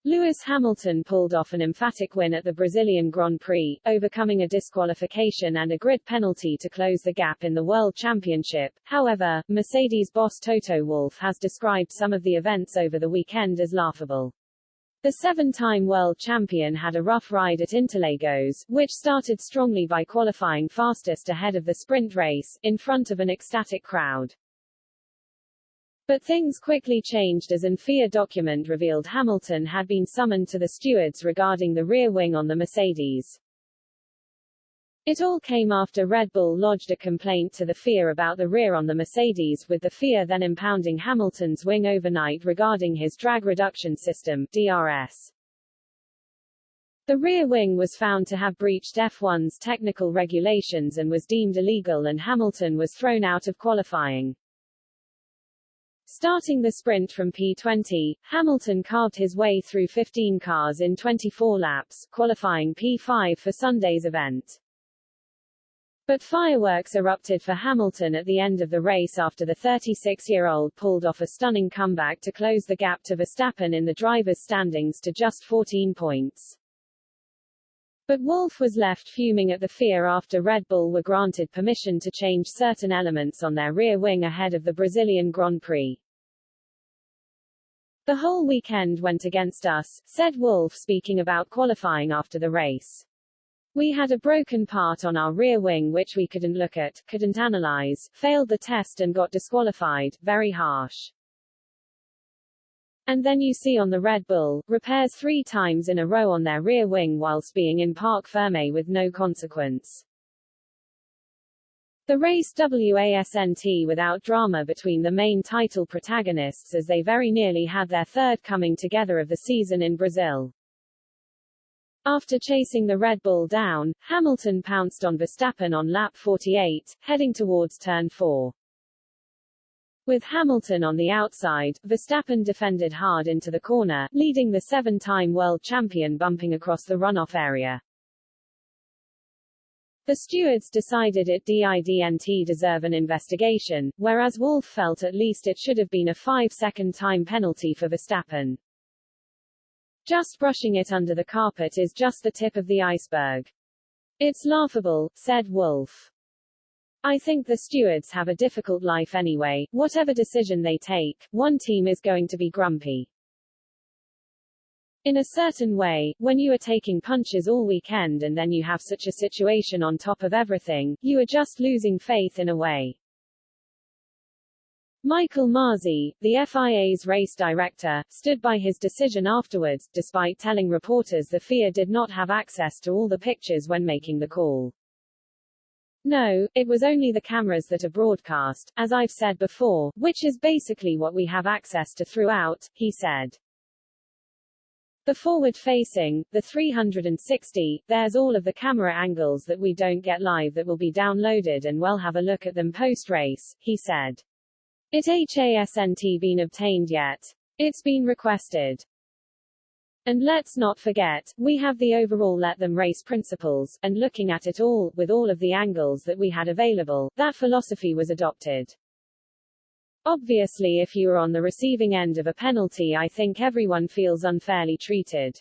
Lewis Hamilton pulled off an emphatic win at the Brazilian Grand Prix, overcoming a disqualification and a grid penalty to close the gap in the World Championship. However, Mercedes boss Toto Wolff has described some of the events over the weekend as laughable. The seven-time world champion had a rough ride at Interlagos, which started strongly by qualifying fastest ahead of the sprint race, in front of an ecstatic crowd. But things quickly changed as an FIA document revealed Hamilton had been summoned to the stewards regarding the rear wing on the Mercedes. It all came after Red Bull lodged a complaint to the FIA about the rear on the Mercedes, with the FIA then impounding Hamilton's wing overnight regarding his drag reduction system, DRS. The rear wing was found to have breached F1's technical regulations and was deemed illegal, and Hamilton was thrown out of qualifying. Starting the sprint from P20, Hamilton carved his way through 15 cars in 24 laps, qualifying P5 for Sunday's event. But fireworks erupted for Hamilton at the end of the race after the 36-year-old pulled off a stunning comeback to close the gap to Verstappen in the drivers' standings to just 14 points. But Wolff was left fuming at the FIA after Red Bull were granted permission to change certain elements on their rear wing ahead of the Brazilian Grand Prix. "The whole weekend went against us," said Wolff, speaking about qualifying after the race. "We had a broken part on our rear wing which we couldn't look at, couldn't analyze, failed the test and got disqualified, very harsh. And then you see on the Red Bull, repairs 3 times in a row on their rear wing whilst being in parc fermé with no consequence. The race wasn't without drama between the main title protagonists, as they very nearly had their third coming together of the season in Brazil. After chasing the Red Bull down, Hamilton pounced on Verstappen on lap 48, heading towards turn 4. With Hamilton on the outside, Verstappen defended hard into the corner, leading the 7-time world champion bumping across the runoff area. The stewards decided it didn't deserve an investigation, whereas Wolff felt at least it should have been a 5-second time penalty for Verstappen. "Just brushing it under the carpet is just the tip of the iceberg. It's laughable," said Wolff. "I think the stewards have a difficult life anyway. Whatever decision they take, one team is going to be grumpy. In a certain way, when you are taking punches all weekend and then you have such a situation on top of everything, you are just losing faith in a way." Michael Masi, the FIA's race director, stood by his decision afterwards, despite telling reporters the FIA did not have access to all the pictures when making the call. "No, it was only the cameras that are broadcast, as I've said before, which is basically what we have access to throughout," he said. "The forward-facing, the 360, there's all of the camera angles that we don't get live that will be downloaded and we'll have a look at them post-race," he said. "It hasn't been obtained yet. It's been requested. And let's not forget, we have the overall let them race principles, and looking at it all, with all of the angles that we had available, that philosophy was adopted. Obviously if you are on the receiving end of a penalty, I think everyone feels unfairly treated.